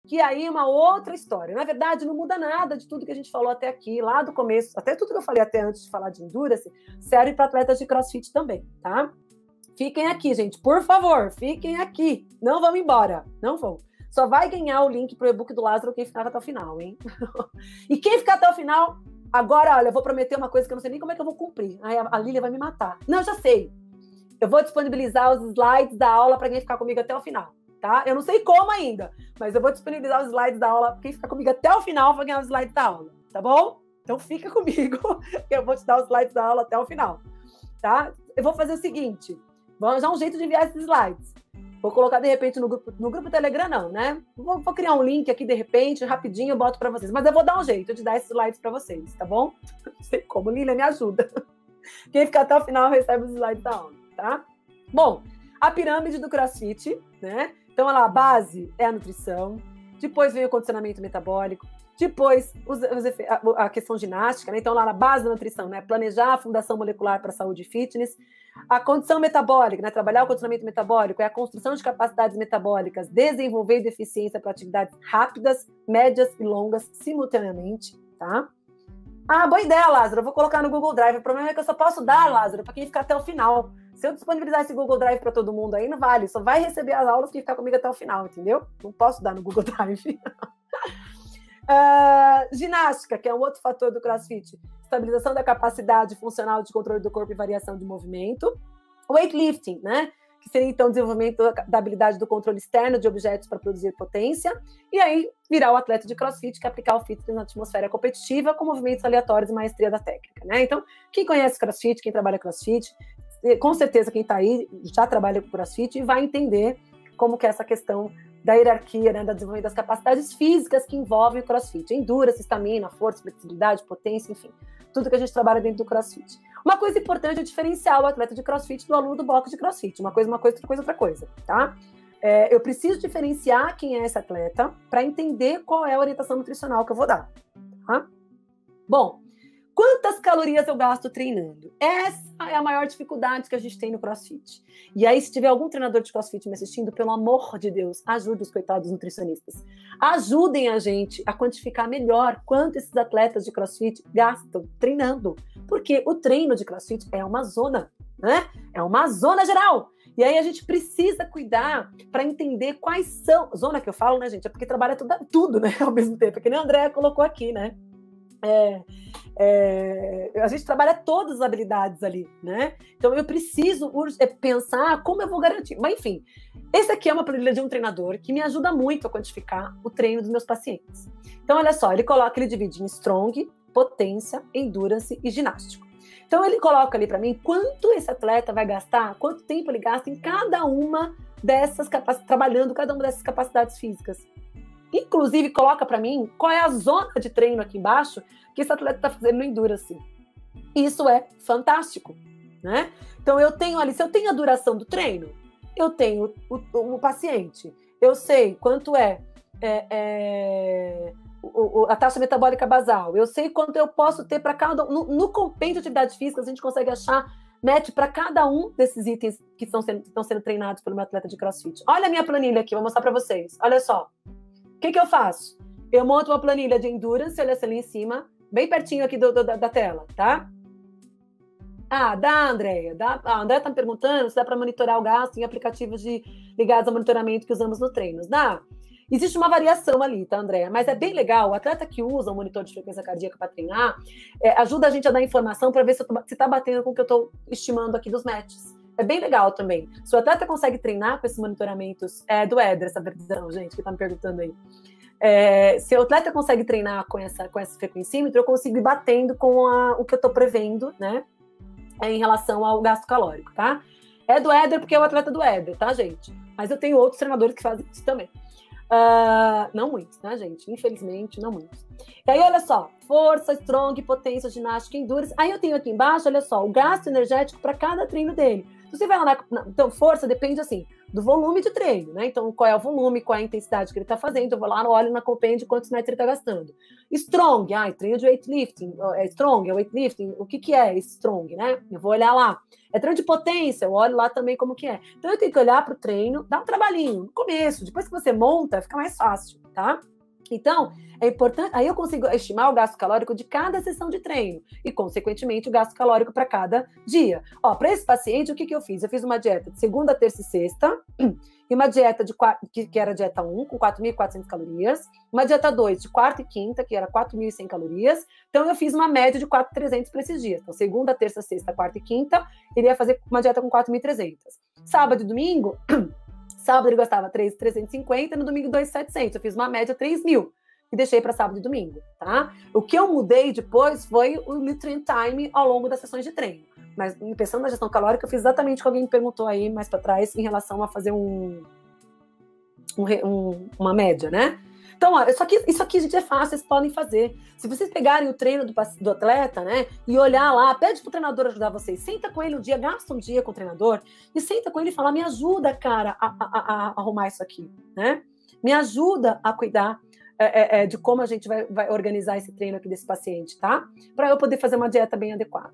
que aí é uma outra história. Na verdade, não muda nada de tudo que a gente falou até aqui, lá do começo, até tudo que eu falei até antes de falar de endurance, serve para atletas de CrossFit também, tá? Fiquem aqui, gente, por favor, fiquem aqui. Não vão embora, não vão. Só vai ganhar o link pro e-book do Lázaro quem ficar até o final, hein? E quem ficar até o final, agora, olha, eu vou prometer uma coisa que eu não sei nem como é que eu vou cumprir. Aí a Lília vai me matar. Não, já sei. Eu vou disponibilizar os slides da aula para quem ficar comigo até o final, tá? Eu não sei como ainda, mas eu vou disponibilizar os slides da aula para quem ficar comigo até o final vai ganhar os slides da aula, tá bom? Então fica comigo, que eu vou te dar os slides da aula até o final, tá? Eu vou fazer o seguinte, vou arranjar um jeito de enviar esses slides. Vou colocar, de repente, no grupo Telegram, não, né? Vou criar um link aqui, de repente, rapidinho, eu boto para vocês. Mas eu vou dar um jeito de dar esses slides para vocês, tá bom? Não sei como, Lília, me ajuda. Quem ficar até o final recebe os slides da aula, tá? Bom, a pirâmide do CrossFit, né? Então, a base é a nutrição, depois vem o condicionamento metabólico, depois a questão ginástica, né? Então, lá na base da nutrição, né? Planejar a fundação molecular para saúde e fitness. A condição metabólica, né? Trabalhar o condicionamento metabólico é a construção de capacidades metabólicas, desenvolver deficiência para atividades rápidas, médias e longas simultaneamente, tá? Ah, boa ideia, Lázaro. Eu vou colocar no Google Drive. O problema é que eu só posso dar, Lázaro, para quem ficar até o final. Se eu disponibilizar esse Google Drive para todo mundo aí, não vale. Só vai receber as aulas quem ficar comigo até o final, entendeu? Não posso dar no Google Drive. Ginástica, que é um outro fator do CrossFit. Estabilização da capacidade funcional de controle do corpo e variação de movimento. Weightlifting, né? Que seria, então, desenvolvimento da habilidade do controle externo de objetos para produzir potência. E aí, virar o atleta de CrossFit, que é aplicar o fitness na atmosfera competitiva com movimentos aleatórios e maestria da técnica, né? Então, quem conhece CrossFit, quem trabalha CrossFit, com certeza quem está aí já trabalha com CrossFit e vai entender como que é essa questão da hierarquia, né, da desenvolvimento das capacidades físicas que envolvem o CrossFit. Endurance, estamina, força, flexibilidade, potência, enfim. Tudo que a gente trabalha dentro do CrossFit. Uma coisa importante é diferenciar o atleta de CrossFit do aluno do bloco de CrossFit. Uma coisa, outra coisa, tá? Eu preciso diferenciar quem é esse atleta para entender qual é a orientação nutricional que eu vou dar, tá? Bom, quantas calorias eu gasto treinando? Essa é a maior dificuldade que a gente tem no CrossFit. E aí, se tiver algum treinador de CrossFit me assistindo, pelo amor de Deus, ajude os coitados nutricionistas. Ajudem a gente a quantificar melhor quanto esses atletas de CrossFit gastam treinando. Porque o treino de CrossFit é uma zona, né? É uma zona geral. E aí a gente precisa cuidar para entender quais são... Zona que eu falo, né, gente? É porque trabalha tudo, né? Ao mesmo tempo. Que nem a Andrea colocou aqui, né? A gente trabalha todas as habilidades ali, né? Então eu preciso pensar como eu vou garantir. Mas enfim, esse aqui é uma planilha de um treinador que me ajuda muito a quantificar o treino dos meus pacientes. Então olha só, ele divide em strong, potência, endurance e ginástico. Então ele coloca ali para mim quanto esse atleta vai gastar, quanto tempo ele gasta em cada uma dessas trabalhando cada uma dessas capacidades físicas. Inclusive, coloca para mim qual é a zona de treino aqui embaixo que esse atleta está fazendo no Endurance. Isso é fantástico, né? Então, eu tenho ali, se eu tenho a duração do treino, eu tenho o paciente, eu sei quanto é a taxa metabólica basal, eu sei quanto eu posso ter para cada... No compêndio de atividades físicas, a gente consegue achar match para cada um desses itens que estão sendo treinados pelo meu atleta de CrossFit. Olha a minha planilha aqui, vou mostrar para vocês. Olha só. O que eu faço? Eu monto uma planilha de endurance, olha essa ali em cima, bem pertinho aqui da tela, tá? A Andrea tá me perguntando se dá para monitorar o gasto em aplicativos ligados ao monitoramento que usamos nos treinos. Dá. Existe uma variação ali, tá, Andrea? Mas é bem legal. O atleta que usa o monitor de frequência cardíaca para treinar ajuda a gente a dar informação para ver se está batendo com o que eu estou estimando aqui dos matches. É bem legal também. Se o atleta consegue treinar com esses monitoramentos, do Éder, essa versão, gente, que tá me perguntando aí. Se o atleta consegue treinar com esse frequencímetro, eu consigo ir batendo com o que eu tô prevendo, né? Em relação ao gasto calórico, tá? É do Éder porque é o atleta do Éder, tá, gente? Mas eu tenho outros treinadores que fazem isso também. Não muitos, né, gente? Infelizmente, não muitos. E aí, olha só, força, strong, potência, ginástica, endurance. Aí eu tenho aqui embaixo, olha só, o gasto energético para cada treino dele. Você vai lá então, força depende, assim, do volume de treino, né? Então, qual é o volume, qual é a intensidade que ele tá fazendo, eu vou lá, olho na compêndio quantos metros ele tá gastando. Strong, treino de weightlifting, é strong, é weightlifting, o que é esse strong, né? Eu vou olhar lá. É treino de potência, eu olho lá também como que é. Então, eu tenho que olhar pro treino, dá um trabalhinho no começo, depois que você monta, fica mais fácil, tá? Então, é importante, aí eu consigo estimar o gasto calórico de cada sessão de treino e, consequentemente, o gasto calórico para cada dia. Ó, para esse paciente, o que eu fiz? Eu fiz uma dieta de segunda, terça e sexta, e uma dieta que era a dieta 1, com 4.400 calorias, uma dieta 2 de quarta e quinta, que era 4.100 calorias. Então, eu fiz uma média de 4.300 para esses dias. Então, segunda, terça, sexta, quarta e quinta, ele ia fazer uma dieta com 4.300. Sábado e domingo... Sábado ele gastava 3.350, no domingo 2.700. Eu fiz uma média 3.000 e deixei para sábado e domingo, tá? O que eu mudei depois foi o nutrient time ao longo das sessões de treino. Mas pensando na gestão calórica, eu fiz exatamente o que alguém me perguntou aí mais para trás em relação a fazer uma média, né? Então, ó, isso aqui, gente, é fácil, vocês podem fazer. Se vocês pegarem o treino do atleta, né, e olhar lá, pede pro treinador ajudar vocês, senta com ele um dia, gasta um dia com o treinador, e senta com ele e fala, me ajuda, cara, a arrumar isso aqui, né? Me ajuda a cuidar de como a gente vai organizar esse treino aqui desse paciente, tá? Para eu poder fazer uma dieta bem adequada.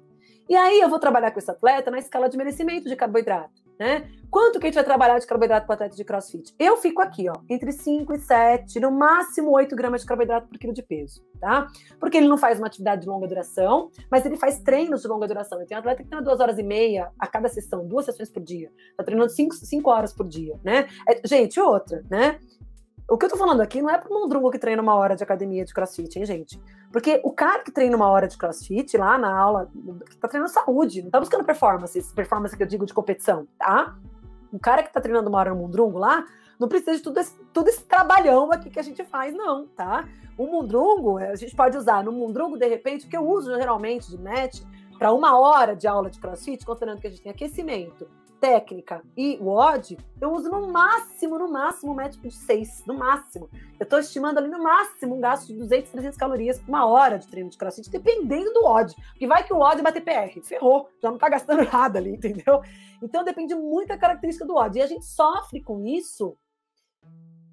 E aí eu vou trabalhar com esse atleta na escala de merecimento de carboidrato, né? Quanto que a gente vai trabalhar de carboidrato para o atleta de crossfit? Eu fico aqui, ó, entre 5 e 7, no máximo 8 gramas de carboidrato por quilo de peso, tá? Porque ele não faz uma atividade de longa duração, mas ele faz treinos de longa duração. Eu tenho um atleta que treina 2 horas e meia a cada sessão, 2 sessões por dia. Tá treinando 5 horas por dia, né? Gente, outra, né? O que eu tô falando aqui não é pro mundrungo que treina 1 hora de academia de crossfit, hein, gente? Porque o cara que treina 1 hora de crossfit lá na aula, tá treinando saúde, não tá buscando performance que eu digo de competição, tá? O cara que tá treinando 1 hora no mundrungo lá, não precisa de tudo esse trabalhão aqui que a gente faz, não, tá? O mundrungo, a gente pode usar no mundrungo, de repente, que eu uso geralmente de match, para 1 hora de aula de crossfit, considerando que a gente tem aquecimento, técnica e WOD, eu uso no máximo um método de 6, no máximo. Eu estou estimando ali no máximo um gasto de 200, 300 calorias por 1 hora de treino de crossfit, dependendo do WOD. Porque vai que o WOD bater PR, ferrou, já não está gastando nada ali, entendeu? Então depende muito da característica do WOD. E a gente sofre com isso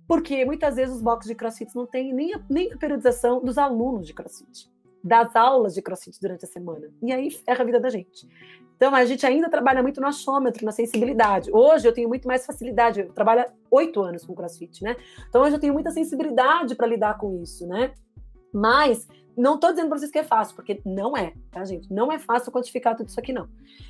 porque muitas vezes os boxes de crossfit não têm nem a periodização dos alunos de crossfit, das aulas de crossfit durante a semana. E aí ferra a vida da gente. Então, a gente ainda trabalha muito no achômetro, na sensibilidade. Hoje eu tenho muito mais facilidade, eu trabalho há 8 anos com crossfit, né? Então, hoje eu tenho muita sensibilidade para lidar com isso, né? Mas não estou dizendo para vocês que é fácil, porque não é, tá, gente? Não é fácil quantificar tudo isso aqui, não.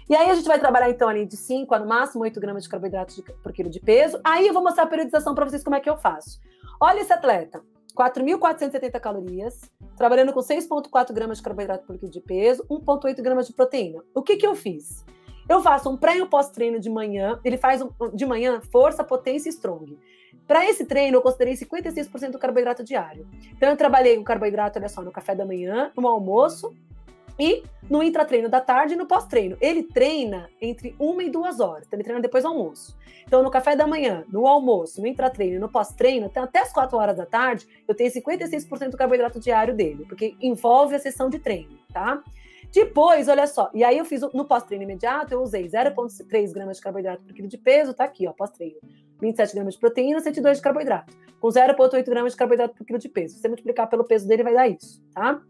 E aí a gente vai trabalhar, então, ali de 5 a, no máximo, 8 gramas de carboidratos por quilo de peso. Aí eu vou mostrar a periodização para vocês como é que eu faço. Olha esse atleta. 4.470 calorias, trabalhando com 6,4 gramas de carboidrato por quilo de peso, 1,8 gramas de proteína. O que eu fiz? Eu faço um pré e um pós-treino de manhã, ele faz de manhã força, potência e strong. Para esse treino, eu considerei 56% do carboidrato diário. Então, eu trabalhei o carboidrato, olha só, no café da manhã, no almoço e no intratreino da tarde e no pós-treino. Ele treina entre 1 e 2 horas, então ele treina depois do almoço. Então, no café da manhã, no almoço, no intratreino e no pós-treino, até as 4 horas da tarde, eu tenho 56% do carboidrato diário dele, porque envolve a sessão de treino, tá? Depois, olha só, e aí eu fiz no pós-treino imediato, eu usei 0,3 gramas de carboidrato por quilo de peso, tá aqui, ó, pós-treino. 27 gramas de proteína, 102 de carboidrato. Com 0,8 gramas de carboidrato por quilo de peso. Se você multiplicar pelo peso dele, vai dar isso, tá?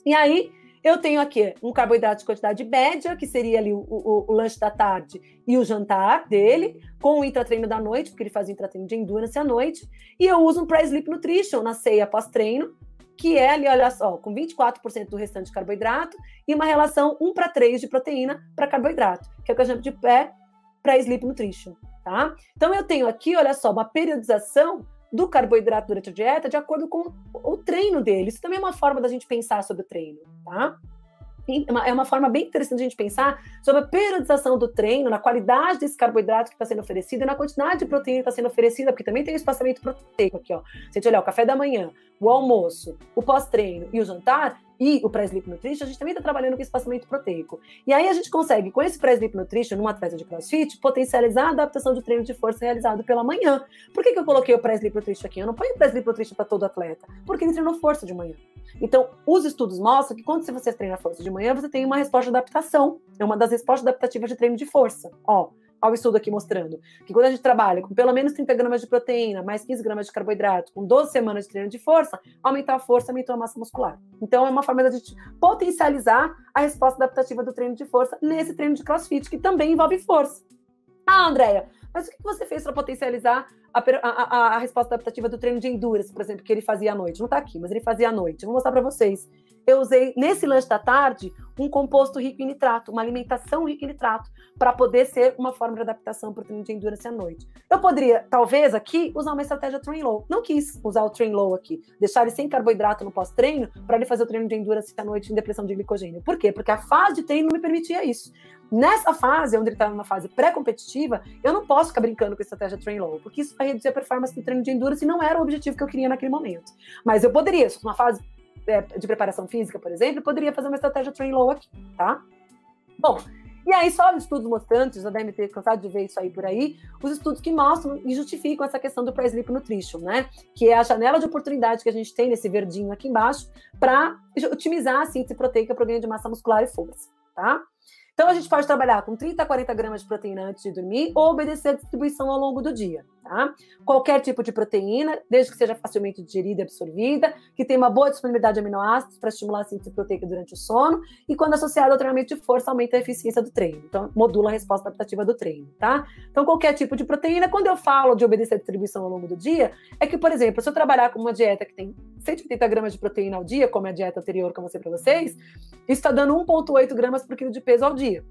E aí, eu tenho aqui um carboidrato de quantidade média, que seria ali o lanche da tarde e o jantar dele, com o intratreino da noite, porque ele faz o intratreino de endurance à noite. E eu uso um pré-sleep nutrition na ceia pós-treino, que é ali, olha só, com 24% do restante de carboidrato e uma relação 1:3 de proteína para carboidrato, que é o que eu chamo de pré-sleep nutrition, tá? Então, eu tenho aqui, olha só, uma periodização do carboidrato durante a dieta de acordo com o treino dele. Isso também é uma forma da gente pensar sobre o treino, tá? É uma forma bem interessante a gente pensar sobre a periodização do treino, na qualidade desse carboidrato que está sendo oferecido e na quantidade de proteína que está sendo oferecida, porque também tem o espaçamento proteico aqui, ó. Se a gente olhar o café da manhã, o almoço, o pós-treino e o jantar, e o Pré-Sleep Nutrition, a gente também está trabalhando com espaçamento proteico. E aí a gente consegue, com esse Pré-Sleep Nutrition, num atleta de CrossFit, potencializar a adaptação de treino de força realizado pela manhã. Por que eu coloquei o Pré-Sleep Nutrition aqui? Eu não ponho o Pré-Sleep Nutrition para todo atleta, porque ele treinou força de manhã. Então, os estudos mostram que quando você treina força de manhã, você tem uma resposta de adaptação. É uma das respostas adaptativas de treino de força. Olha o estudo aqui mostrando que quando a gente trabalha com pelo menos 30 gramas de proteína, mais 15 gramas de carboidrato, com 12 semanas de treino de força, aumentar a força, aumentou a massa muscular. Então, é uma forma da gente potencializar a resposta adaptativa do treino de força nesse treino de CrossFit, que também envolve força. Ah, Andréia, mas o que você fez para potencializar a resposta adaptativa do treino de endurance, por exemplo, que ele fazia à noite? Não está aqui, mas ele fazia à noite. Eu vou mostrar para vocês. Eu usei, nesse lanche da tarde, um composto rico em nitrato, uma alimentação rica em nitrato, para poder ser uma forma de adaptação para o treino de endurance à noite. Eu poderia, talvez, aqui, usar uma estratégia train low. Não quis usar o train low aqui. Deixar ele sem carboidrato no pós-treino, para ele fazer o treino de endurance à noite em depressão de glicogênio. Por quê? Porque a fase de treino não me permitia isso. Nessa fase, onde ele estava numa fase pré-competitiva, eu não posso ficar brincando com a estratégia train low, porque isso vai reduzir a performance do treino de endurance e não era o objetivo que eu queria naquele momento. Mas eu poderia, se fosse uma fase de preparação física, por exemplo, eu poderia fazer uma estratégia train low aqui, tá? Bom, e aí só os estudos mostrantes, já devem ter cansado de ver isso aí por aí, os estudos que mostram e justificam essa questão do Pré-Sleep Nutrition, né? Que é a janela de oportunidade que a gente tem nesse verdinho aqui embaixo para otimizar a síntese proteica para o ganho de massa muscular e força, tá? Então, a gente pode trabalhar com 30 a 40 gramas de proteína antes de dormir ou obedecer a distribuição ao longo do dia, tá? Qualquer tipo de proteína, desde que seja facilmente digerida e absorvida, que tenha uma boa disponibilidade de aminoácidos para estimular a síntese proteica durante o sono e, quando associado ao treinamento de força, aumenta a eficiência do treino. Então, modula a resposta adaptativa do treino, tá? Então, qualquer tipo de proteína, quando eu falo de obedecer a distribuição ao longo do dia, é que, por exemplo, se eu trabalhar com uma dieta que tem 180 gramas de proteína ao dia, como é a dieta anterior que eu mostrei para vocês, isso está dando 1,8 gramas por quilo de peso ao dia.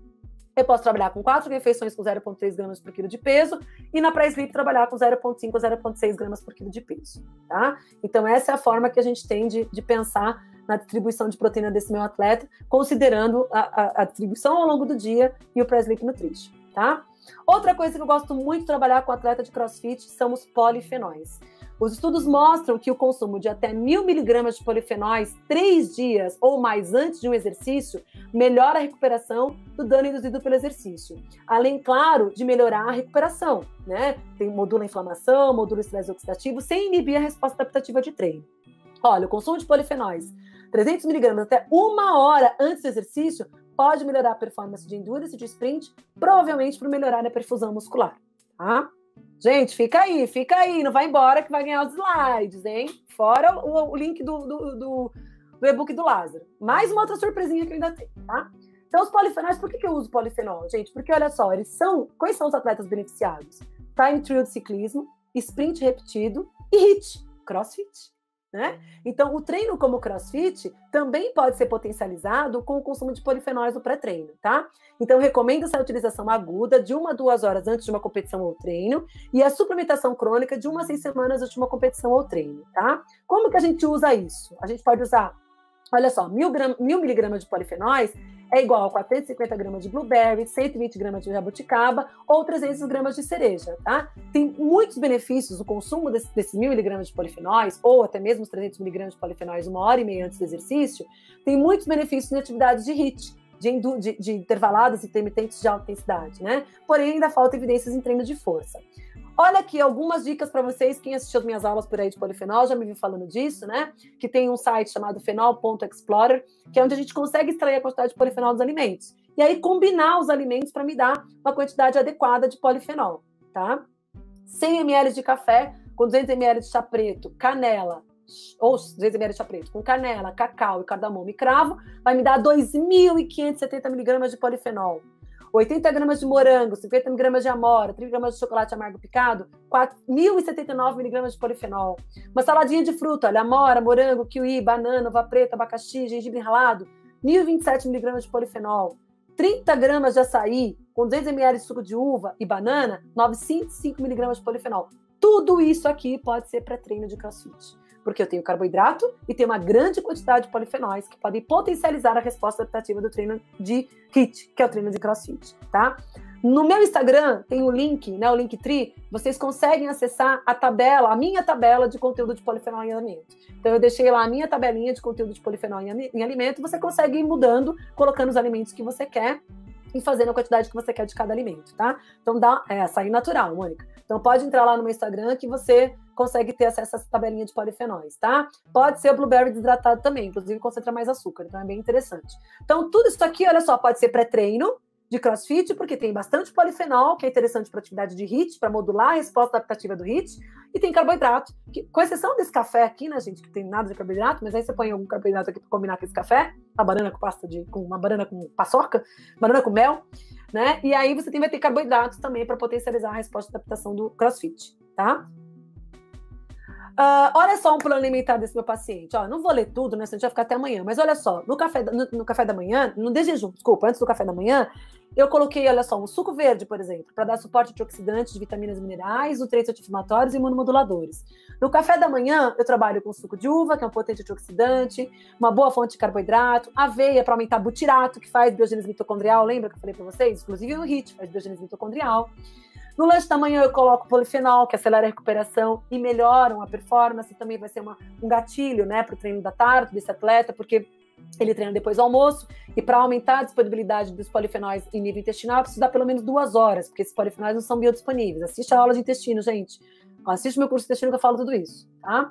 Eu posso trabalhar com 4 refeições com 0,3 gramas por quilo de peso e na pré-sleep trabalhar com 0,5 a 0,6 gramas por quilo de peso, tá? Então, essa é a forma que a gente tem de pensar na distribuição de proteína desse meu atleta, considerando a distribuição ao longo do dia e o pré-sleep nutrition, tá? Outra coisa que eu gosto muito de trabalhar com atleta de CrossFit são os polifenóis. Os estudos mostram que o consumo de até 1.000 miligramas de polifenóis 3 dias ou mais antes de um exercício melhora a recuperação do dano induzido pelo exercício. Além, claro, de melhorar a recuperação, né? Modula a inflamação, modula o estresse oxidativo, sem inibir a resposta adaptativa de treino. Olha, o consumo de polifenóis 300 miligramas até 1 hora antes do exercício pode melhorar a performance de endurance e de sprint, provavelmente por melhorar a perfusão muscular, tá? Gente, fica aí, não vai embora que vai ganhar os slides, hein? Fora o link do e-book do Lázaro. Mais uma outra surpresinha que eu ainda tenho, tá? Então, os polifenóis, por que eu uso polifenol, gente? Porque, olha só, quais são os atletas beneficiados? Time trial de ciclismo, sprint repetido e HIIT, CrossFit, né? Então, o treino como CrossFit também pode ser potencializado com o consumo de polifenóis no pré-treino, tá? Então, recomendo-se a utilização aguda de 1 a 2 horas antes de uma competição ou treino e a suplementação crônica de 1 a 6 semanas antes de uma competição ou treino, tá? Como que a gente usa isso? A gente pode usar, olha só, 1.000 miligramas de polifenóis é igual a 450 gramas de blueberry, 120 gramas de jabuticaba ou 300 gramas de cereja, tá? Tem muitos benefícios o consumo desses 1.000 miligramas de polifenóis, ou até mesmo os 300 miligramas de polifenóis 1h30 antes do exercício, tem muitos benefícios em atividades de HIIT, de intervaladas e intermitentes de alta intensidade, né? Porém, ainda falta evidências em treino de força. Olha aqui algumas dicas para vocês, quem assistiu as minhas aulas por aí de polifenol já me viu falando disso, né? Que tem um site chamado fenol.explorer, que é onde a gente consegue extrair a quantidade de polifenol dos alimentos. E aí combinar os alimentos para me dar uma quantidade adequada de polifenol, tá? 100 ml de café com 200 ml de chá preto, canela, ou 200 ml de chá preto, com canela, cacau e cardamomo e cravo, vai me dar 2.570 miligramas de polifenol. 80 gramas de morango, 50 gramas de amora, 30 gramas de chocolate amargo picado, 4.079 miligramas de polifenol. Uma saladinha de fruta, olha, amora, morango, kiwi, banana, uva preta, abacaxi, gengibre ralado, 1.027 miligramas de polifenol. 30 gramas de açaí, com 200 ml de suco de uva e banana, 905 miligramas de polifenol. Tudo isso aqui pode ser pré-treino de CrossFit, porque eu tenho carboidrato e tenho uma grande quantidade de polifenóis que podem potencializar a resposta adaptativa do treino de HIIT, que é o treino de CrossFit, tá? No meu Instagram tem o link, né, o Linktree, vocês conseguem acessar a tabela, a minha tabela de conteúdo de polifenol em alimento. Então eu deixei lá a minha tabelinha de conteúdo de polifenol em alimento, você consegue ir mudando, colocando os alimentos que você quer e fazendo a quantidade que você quer de cada alimento, tá? Então dá açaí natural, Mônica. Então pode entrar lá no meu Instagram que você consegue ter acesso a essa tabelinha de polifenóis, tá? Pode ser o blueberry desidratado também, inclusive concentra mais açúcar, então é bem interessante. Então tudo isso aqui, olha só, pode ser pré-treino de CrossFit, porque tem bastante polifenol, que é interessante para atividade de HIIT, para modular a resposta adaptativa do HIIT, e tem carboidrato, que, com exceção desse café aqui, né, gente, que tem nada de carboidrato, mas aí você põe algum carboidrato aqui para combinar com esse café, uma banana com uma banana com paçoca, banana com mel, né? E aí você vai ter carboidratos também para potencializar a resposta de adaptação do CrossFit, tá? Olha só um plano alimentar desse meu paciente. Ó, não vou ler tudo, né? Senão a gente vai ficar até amanhã. Mas olha só, no café da manhã, no de jejum, desculpa, antes do café da manhã, eu coloquei, olha só, um suco verde, por exemplo, para dar suporte antioxidante de vitaminas e minerais, nutrientes anti-inflamatórios e imunomoduladores. No café da manhã, eu trabalho com suco de uva, que é um potente antioxidante, uma boa fonte de carboidrato, aveia para aumentar butirato, que faz biogênese mitocondrial, lembra que eu falei para vocês? Inclusive o HIIT faz biogênese mitocondrial. No lanche da manhã eu coloco polifenol, que acelera a recuperação e melhoram a performance. Também vai ser um gatilho, né, para o treino da tarde desse atleta, porque ele treina depois do almoço. E para aumentar a disponibilidade dos polifenóis em nível intestinal, precisa dar pelo menos 2 horas, porque esses polifenóis não são biodisponíveis. Assiste a aula de intestino, gente. Assiste o meu curso de intestino que eu falo tudo isso, tá?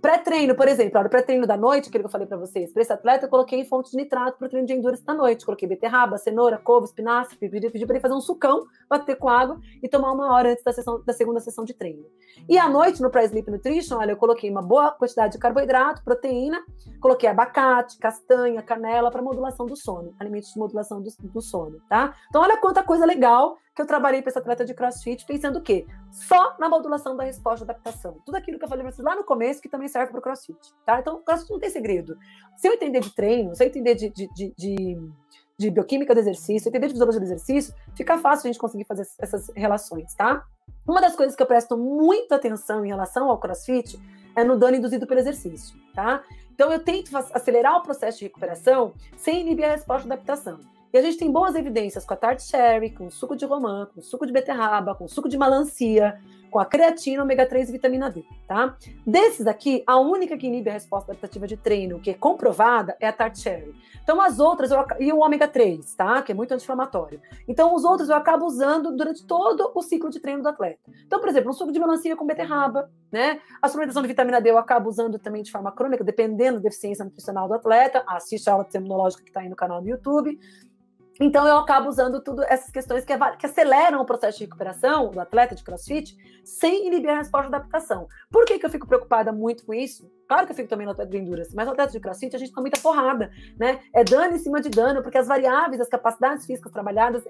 Pré-treino, por exemplo, o pré-treino da noite, aquele que eu falei para vocês, para esse atleta eu coloquei fonte de nitrato para o treino de endurance da noite. Coloquei beterraba, cenoura, couve, espinafre, pedi para ele fazer um sucão, bater com água e tomar 1 hora antes da segunda sessão de treino. E à noite, no Pré-Sleep Nutrition, olha, eu coloquei uma boa quantidade de carboidrato, proteína, coloquei abacate, castanha, canela para modulação do sono, alimentos de modulação do sono, tá? Então olha quanta coisa legal que eu trabalhei para esse atleta de CrossFit, pensando o quê? Só na modulação da resposta de adaptação. Tudo aquilo que eu falei para vocês lá no começo, que também serve para o CrossFit, tá? Então, o CrossFit não tem segredo. Se eu entender de treino, se eu entender de bioquímica do exercício, entender de fisiologia do exercício, fica fácil a gente conseguir fazer essas relações, tá? Uma das coisas que eu presto muita atenção em relação ao CrossFit é no dano induzido pelo exercício, tá? Então, eu tento acelerar o processo de recuperação sem inibir a resposta de adaptação. E a gente tem boas evidências com a tart cherry, com o suco de romã, com o suco de beterraba, com o suco de melancia, com a creatina, ômega 3 e vitamina D, tá? Desses aqui, a única que inibe a resposta adaptativa de treino, que é comprovada, é a tart cherry. Então, as outras, e o ômega 3, tá? Que é muito anti-inflamatório. Então, os outros eu acabo usando durante todo o ciclo de treino do atleta. Então, por exemplo, um suco de melancia com beterraba, né? A suplementação de vitamina D eu acabo usando também de forma crônica, dependendo da deficiência nutricional do atleta. Assiste a aula terminológica que está aí no canal do YouTube. Então, eu acabo usando tudo essas questões que aceleram o processo de recuperação do atleta de CrossFit sem inibir a resposta de adaptação. Por que eu fico preocupada muito com isso? Claro que eu fico também no atleta de endurance, mas no atleta de CrossFit a gente tem muita porrada, né? É dano em cima de dano, porque as variáveis, as capacidades físicas trabalhadas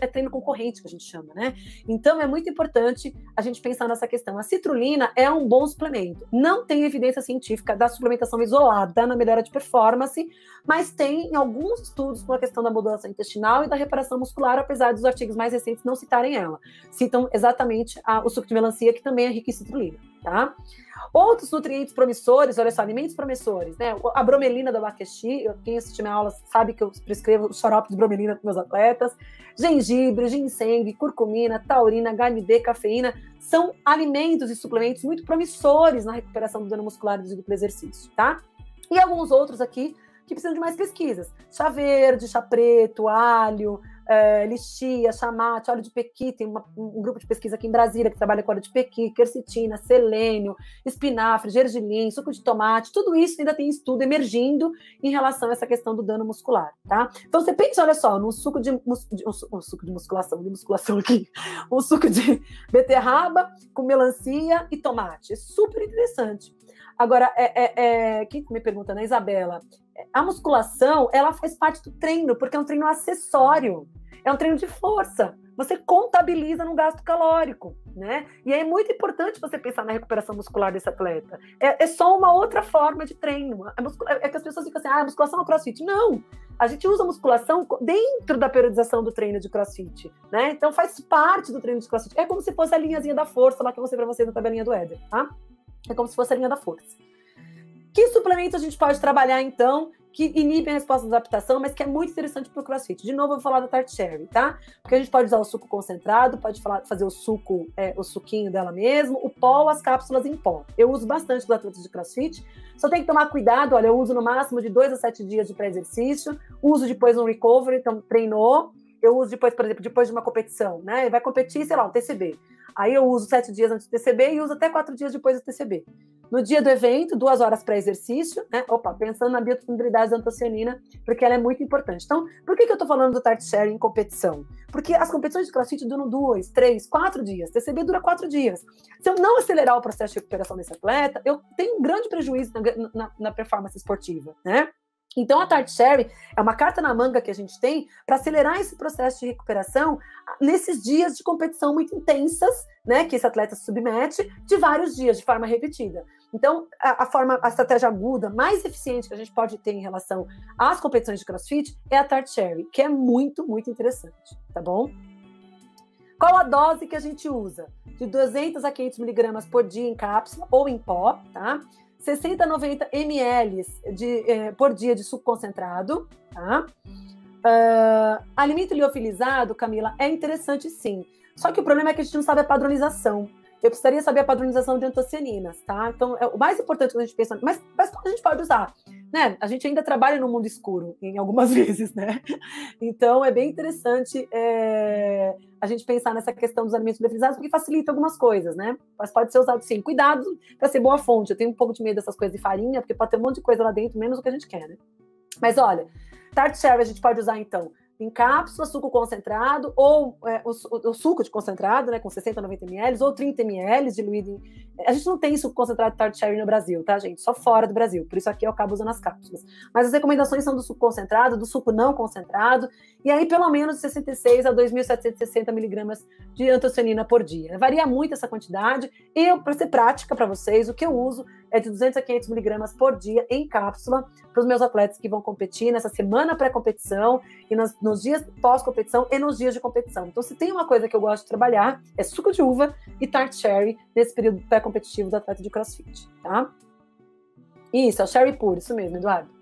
é treino concorrente que a gente chama, né? Então, é muito importante a gente pensar nessa questão. A citrulina é um bom suplemento. Não tem evidência científica da suplementação isolada na melhora de performance, mas tem alguns estudos com a questão da modulação intestinal e da reparação muscular, apesar dos artigos mais recentes não citarem ela. Citam exatamente o suco de melancia, que também é rico em citrulina, tá? Outros nutrientes promissores, olha só, alimentos promissores, né? A bromelina do abacaxi, quem assistiu minha aula sabe que eu prescrevo o xarope de bromelina para meus atletas. Gengibre, ginseng, curcumina, taurina, HMB, cafeína, são alimentos e suplementos muito promissores na recuperação do dano muscular induzido pelo exercício, tá? E alguns outros aqui que precisam de mais pesquisas. Chá verde, chá preto, alho, lixia, chamate, óleo de pequi, tem um grupo de pesquisa aqui em Brasília que trabalha com óleo de pequi, quercetina, selênio, espinafre, gergelim, suco de tomate, tudo isso ainda tem estudo emergindo em relação a essa questão do dano muscular, tá? Então você pensa, olha só, num suco de musculação aqui, um suco de beterraba com melancia e tomate, é super interessante. Agora, quem me pergunta, né, Isabela? A musculação, ela faz parte do treino, porque é um treino acessório, é um treino de força. Você contabiliza no gasto calórico, né? E é muito importante você pensar na recuperação muscular desse atleta. É só uma outra forma de treino. É que as pessoas ficam assim, a musculação é crossfit. Não! A gente usa a musculação dentro da periodização do treino de crossfit, né? Então faz parte do treino de crossfit. É como se fosse a linhazinha da força, lá que eu mostrei pra vocês na tabelinha do Éder, tá? É como se fosse a linha da força. Que suplementos a gente pode trabalhar, então, que inibem a resposta de adaptação, mas que é muito interessante para o CrossFit. De novo, eu vou falar da Tart Cherry, tá? Porque a gente pode usar o suco concentrado, pode fazer o suco, o suquinho dela mesmo, o pó ou as cápsulas em pó. Eu uso bastante dos atletas de CrossFit, só tem que tomar cuidado, olha, eu uso no máximo de 2 a 7 dias de pré-exercício, uso depois no recovery, então treinou, eu uso depois, por exemplo, depois de uma competição, né? Vai competir, sei lá, um TCB. Aí eu uso 7 dias antes do TCB e uso até 4 dias depois do TCB. No dia do evento, 2 horas pré-exercício, né? Opa, pensando na biodisponibilidade da antocianina, porque ela é muito importante. Então, por que eu estou falando do Tart Cherry em competição? Porque as competições de CrossFit duram 2, 3, 4 dias. TCB dura 4 dias. Se eu não acelerar o processo de recuperação desse atleta, eu tenho um grande prejuízo na performance esportiva, né? Então, a Tart Cherry é uma carta na manga que a gente tem para acelerar esse processo de recuperação nesses dias de competição muito intensas, né, que esse atleta se submete, de vários dias, de forma repetida. Então, a estratégia aguda mais eficiente que a gente pode ter em relação às competições de CrossFit é a Tart Cherry, que é muito, muito interessante, tá bom? Qual a dose que a gente usa? De 200 a 500 miligramas por dia em cápsula ou em pó, tá? 60 a 90 ml por dia de suco concentrado, tá? Alimento liofilizado, Camila, é interessante sim. Só que o problema é que a gente não sabe a padronização. Eu precisaria saber a padronização de antocianinas, tá? Então, o mais importante que a gente pensa, mas a gente pode usar, né? A gente ainda trabalha no mundo escuro, em algumas vezes, né? Então, é bem interessante a gente pensar nessa questão dos alimentos liofilizados, porque facilita algumas coisas, né? Mas pode ser usado sim. Cuidado para ser boa fonte. Eu tenho um pouco de medo dessas coisas de farinha, porque pode ter um monte de coisa lá dentro, menos do que a gente quer, né? Mas olha, Tart Cherry a gente pode usar, então, em cápsula, suco concentrado, ou o suco de concentrado, né, com 60 a 90 ml, ou 30 ml diluído em... A gente não tem suco concentrado de Tart Cherry no Brasil, tá, gente? Só fora do Brasil, por isso aqui eu acabo usando as cápsulas. Mas as recomendações são do suco concentrado, do suco não concentrado, e aí pelo menos 66 a 2.760 miligramas de antocianina por dia. Varia muito essa quantidade, e para ser prática para vocês, o que eu uso é de 200 a 500 miligramas por dia em cápsula para os meus atletas que vão competir nessa semana pré-competição e nos dias pós-competição e nos dias de competição. Então, se tem uma coisa que eu gosto de trabalhar, é suco de uva e Tart Cherry nesse período pré-competitivo do atleta de CrossFit, tá? Isso, é o Cherry puro, isso mesmo, Eduardo.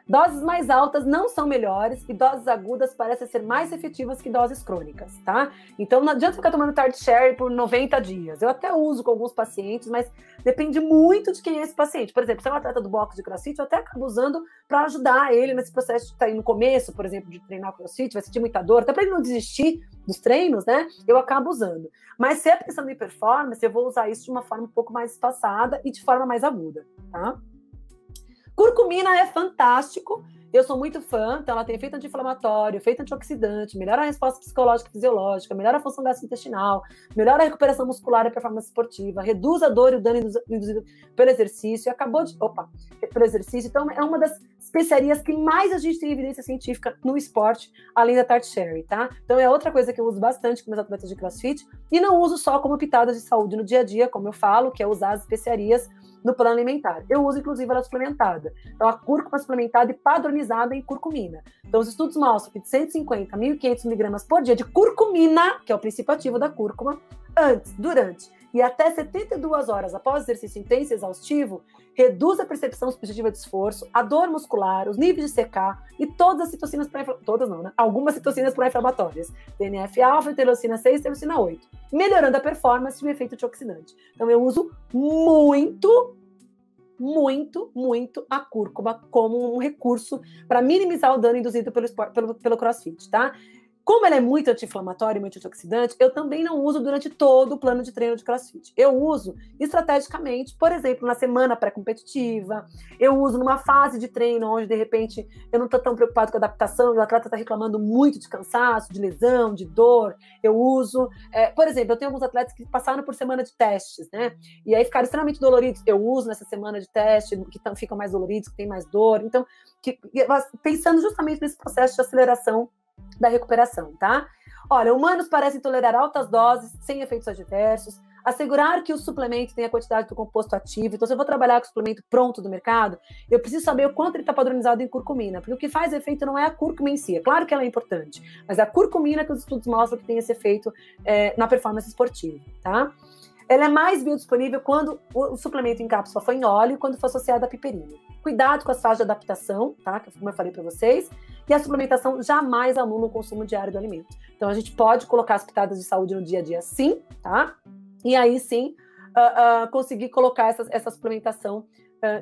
Doses mais altas não são melhores e doses agudas parecem ser mais efetivas que doses crônicas, tá? Então não adianta ficar tomando Tart Cherry por 90 dias. Eu até uso com alguns pacientes, mas depende muito de quem é esse paciente. Por exemplo, se é um atleta do box de CrossFit, eu até acabo usando para ajudar ele nesse processo de estar aí no começo, por exemplo, de treinar CrossFit, vai sentir muita dor, até para ele não desistir dos treinos, né? Eu acabo usando. Mas se é pensando em performance, eu vou usar isso de uma forma um pouco mais espaçada e de forma mais aguda, tá? Curcumina é fantástico, eu sou muito fã, então ela tem efeito anti-inflamatório, efeito antioxidante, melhora a resposta psicológica e fisiológica, melhora a função gastrointestinal, melhora a recuperação muscular e a performance esportiva, reduz a dor e o dano induzido pelo exercício, pelo exercício, então é uma das especiarias que mais a gente tem evidência científica no esporte, além da Tart Cherry, tá? Então é outra coisa que eu uso bastante com meus atletas de CrossFit, e não uso só como pitadas de saúde no dia a dia, como eu falo, que é usar as especiarias no plano alimentar. Eu uso, inclusive, ela suplementada. Então, a cúrcuma suplementada e padronizada em curcumina. Então, os estudos mostram que de 150 a 1.500 miligramas por dia de curcumina, que é o princípio ativo da cúrcuma, antes, durante e até 72 horas após o exercício intenso e exaustivo, reduz a percepção subjetiva de esforço, a dor muscular, os níveis de CK e todas as citocinas todas não, né? Algumas citocinas pró-inflamatórias. TNF-alfa, interleucina 6 e interleucina 8. Melhorando a performance e o efeito antioxidante. Então, eu uso muito a cúrcuma como um recurso para minimizar o dano induzido pelo CrossFit, tá? Como ela é muito anti-inflamatória e muito antioxidante, eu também não uso durante todo o plano de treino de CrossFit. Eu uso estrategicamente, por exemplo, na semana pré-competitiva, eu uso numa fase de treino onde, de repente, eu não estou tão preocupado com a adaptação, o atleta está reclamando muito de cansaço, de lesão, de dor, eu uso... por exemplo, eu tenho alguns atletas que passaram por semana de testes, né? E aí ficaram extremamente doloridos. Eu uso nessa semana de teste, que ficam mais doloridos, que tem mais dor. Então, pensando justamente nesse processo de aceleração da recuperação, tá? Olha, humanos parecem tolerar altas doses sem efeitos adversos, assegurar que o suplemento tem a quantidade do composto ativo. Então, se eu vou trabalhar com o suplemento pronto do mercado, eu preciso saber o quanto ele está padronizado em curcumina, porque o que faz efeito não é a cúrcuma em si, é claro que ela é importante, mas é a curcumina que os estudos mostram que tem esse efeito na performance esportiva, tá? Ela é mais biodisponível quando o suplemento em cápsula for em óleo e quando for associado à piperina. Cuidado com as fases de adaptação, tá? Como eu falei para vocês. E a suplementação jamais anula o consumo diário do alimento. Então, a gente pode colocar as pitadas de saúde no dia a dia, sim, tá? E aí, sim, conseguir colocar essa suplementação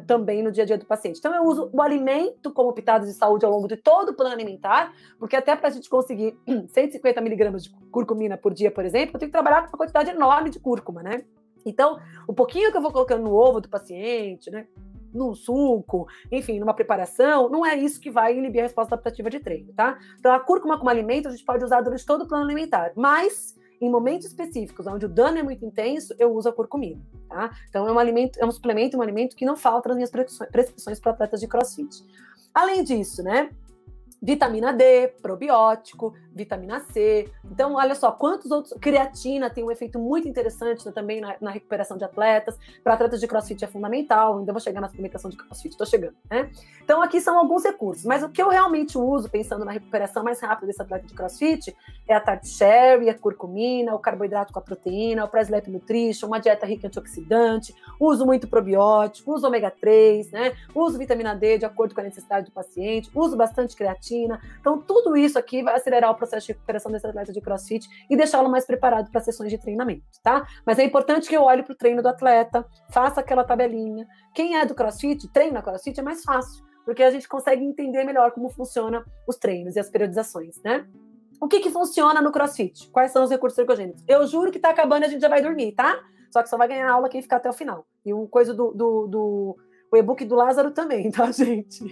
também no dia a dia do paciente. Então, eu uso o alimento como pitadas de saúde ao longo de todo o plano alimentar, porque até para a gente conseguir 150 miligramas de curcumina por dia, por exemplo, eu tenho que trabalhar com uma quantidade enorme de cúrcuma, né? Então, o pouquinho que eu vou colocando no ovo do paciente, né? Num suco, enfim, numa preparação, não é isso que vai inibir a resposta adaptativa de treino, tá? Então, a cúrcuma como alimento a gente pode usar durante todo o plano alimentar, mas em momentos específicos, onde o dano é muito intenso, eu uso a curcumina, tá? Então, é um suplemento, um alimento que não falta nas minhas prescrições para atletas de CrossFit. Além disso, né? Vitamina D, probiótico, vitamina C. Então, olha só, quantos outros... Creatina tem um efeito muito interessante, né, também na recuperação de atletas. Para atletas de CrossFit é fundamental. Ainda vou chegar na suplementação de CrossFit, estou chegando, né? Então, aqui são alguns recursos. Mas o que eu realmente uso, pensando na recuperação mais rápida desse atleta de CrossFit, é a Tart Cherry, a curcumina, o carboidrato com a proteína, o Pre-Sleep Nutrition, uma dieta rica em antioxidante. Uso muito probiótico, uso ômega 3, né? Uso vitamina D de acordo com a necessidade do paciente. Uso bastante creatina. Então, tudo isso aqui vai acelerar o processo de recuperação desse atleta de CrossFit e deixá-lo mais preparado para sessões de treinamento, tá? Mas é importante que eu olhe para o treino do atleta, faça aquela tabelinha. Quem é do CrossFit, treina CrossFit, é mais fácil, porque a gente consegue entender melhor como funcionam os treinos e as periodizações, né? O que funciona no CrossFit? Quais são os recursos ergogênicos? Eu juro que tá acabando e a gente já vai dormir, tá? Só que só vai ganhar aula quem ficar até o final. E o e-book do Lázaro também, tá, gente?